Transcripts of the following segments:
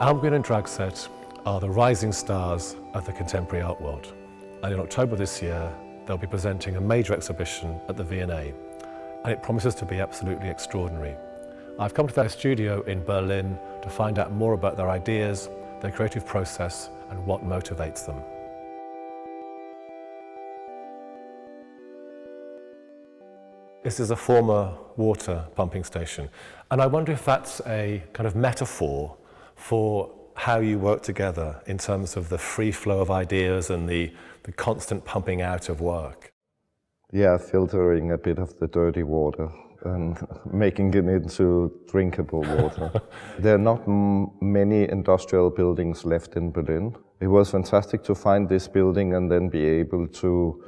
Elmgreen Dragset are the rising stars of the contemporary art world, and in October this year they'll be presenting a major exhibition at the V&A, and it promises to be absolutely extraordinary. I've come to their studio in Berlin to find out more about their ideas, their creative process and what motivates them. This is a former water pumping station, and I wonder if that's a kind of metaphor for how you work together in terms of the free flow of ideas and the constant pumping out of work. Yeah, filtering a bit of the dirty water and making it into drinkable water. There are not many industrial buildings left in Berlin. It was fantastic to find this building and then be able to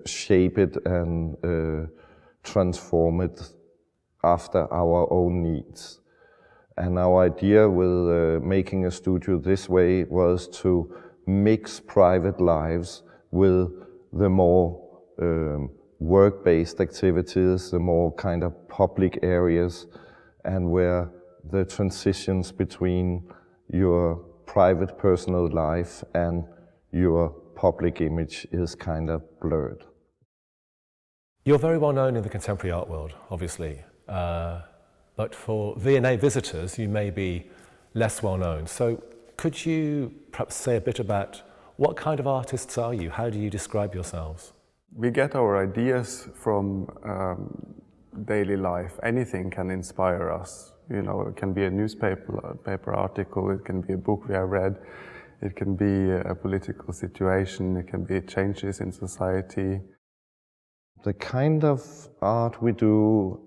shape it and transform it after our own needs. And our idea with making a studio this way was to mix private lives with the more work-based activities, the more kind of public areas, and where the transitions between your private personal life and your public image is kind of blurred. You're very well known in the contemporary art world, obviously. But for V&A visitors, you may be less well known. So could you perhaps say a bit about what kind of artists are you? How do you describe yourselves? We get our ideas from daily life. Anything can inspire us. You know, it can be a newspaper article, it can be a book we have read, it can be a political situation, it can be changes in society. The kind of art we do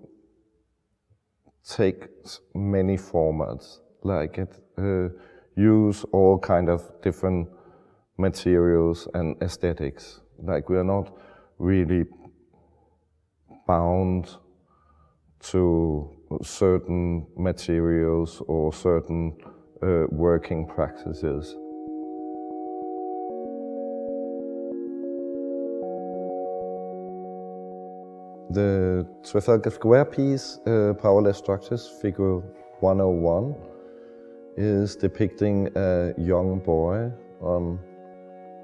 takes many formats, like it use all kind of different materials and aesthetics. Like we are not really bound to certain materials or certain working practices. The Trafalgar Square piece, Powerless Structures, figure 101, is depicting a young boy on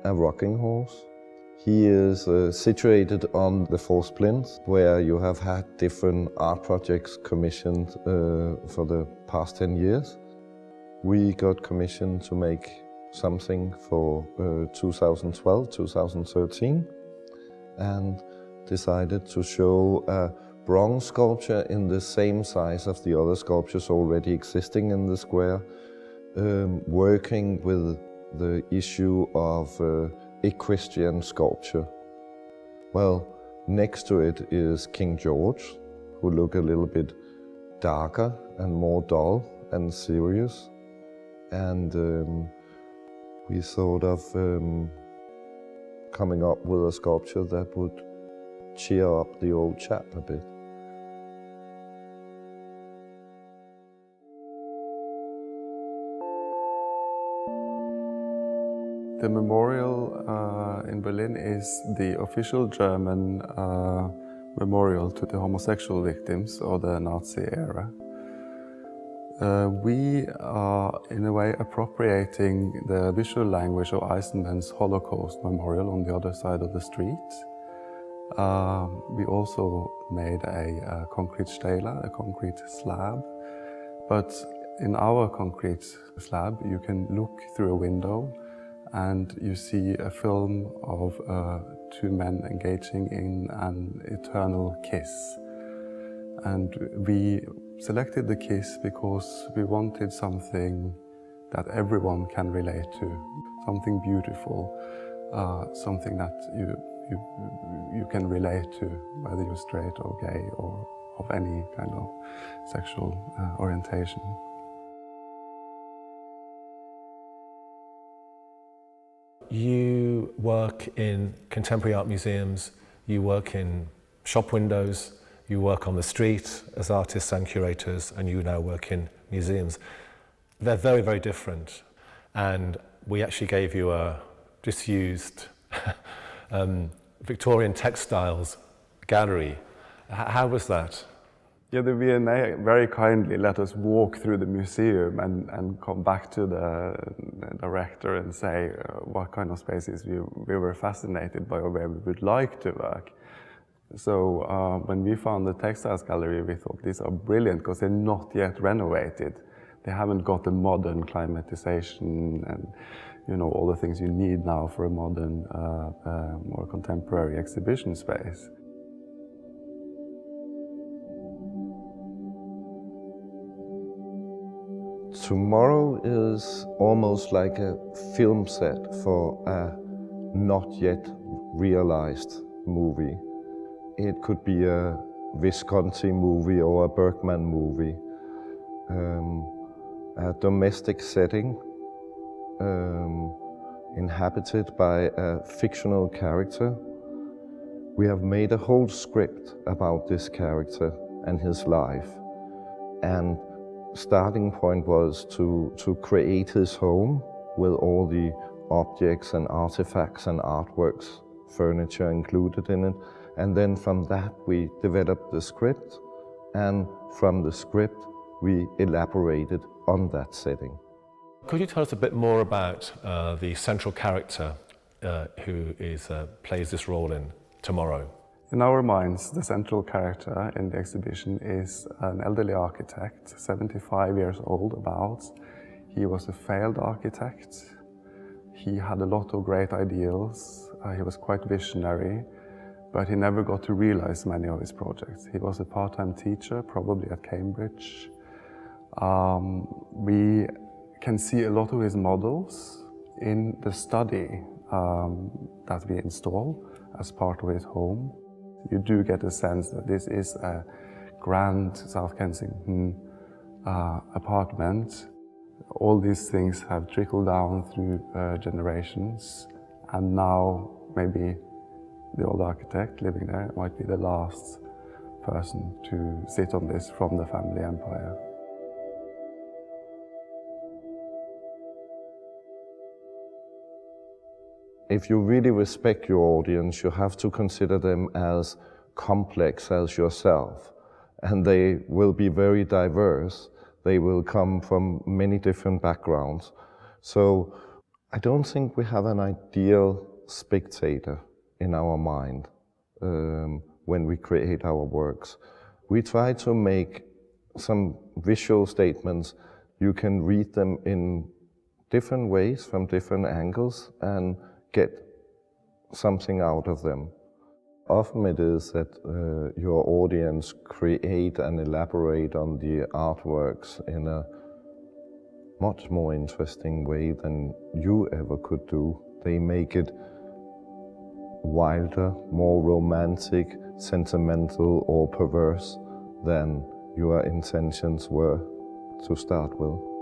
a rocking horse. He is situated on the fourth plinth, where you have had different art projects commissioned for the past 10 years. We got commissioned to make something for 2012, 2013, and decided to show a bronze sculpture in the same size of the other sculptures already existing in the square, working with the issue of equestrian sculpture. Well, next to it is King George, who look a little bit darker and more dull and serious. And we sort of coming up with a sculpture that would cheer up the old chap a bit. The memorial in Berlin is the official German memorial to the homosexual victims of the Nazi era. We are, in a way, appropriating the visual language of Eisenman's Holocaust memorial on the other side of the street. We also made a concrete stela, a concrete slab. But in our concrete slab, you can look through a window and you see a film of two men engaging in an eternal kiss. And we selected the kiss because we wanted something that everyone can relate to, something beautiful, something that you can relate to, whether you're straight or gay or of any kind of sexual orientation. You work in contemporary art museums, you work in shop windows, you work on the street as artists and curators, and you now work in museums. They're very, very different. And we actually gave you a disused Victorian textiles gallery. How was that? Yeah, the V&A very kindly let us walk through the museum and come back to the director and say what kind of spaces we were fascinated by or where we would like to work. So when we found the textiles gallery, we thought these are brilliant because they're not yet renovated. They haven't got the modern climatization and all the things you need now for a modern, more contemporary exhibition space. Tomorrow is almost like a film set for a not yet realized movie. It could be a Visconti movie or a Bergman movie. A domestic setting inhabited by a fictional character. We have made a whole script about this character and his life. And starting point was to create his home with all the objects and artifacts and artworks, furniture included in it. And then from that we developed the script, and from the script we elaborated on that setting. Could you tell us a bit more about the central character who plays this role in Tomorrow? In our minds, the central character in the exhibition is an elderly architect, 75 years old about. He was a failed architect. He had a lot of great ideals. He was quite visionary, but he never got to realize many of his projects. He was a part-time teacher, probably at Cambridge. We can see a lot of his models in the study that we install as part of his home. You do get a sense that this is a grand South Kensington apartment. All these things have trickled down through generations, and now maybe the old architect living there might be the last person to sit on this from the family empire. If you really respect your audience, you have to consider them as complex as yourself. And they will be very diverse. They will come from many different backgrounds. So I don't think we have an ideal spectator in our mind when we create our works. We try to make some visual statements. You can read them in different ways, from different angles, and get something out of them. Often it is that your audience create and elaborate on the artworks in a much more interesting way than you ever could do. They make it wilder, more romantic, sentimental or perverse than your intentions were to start with.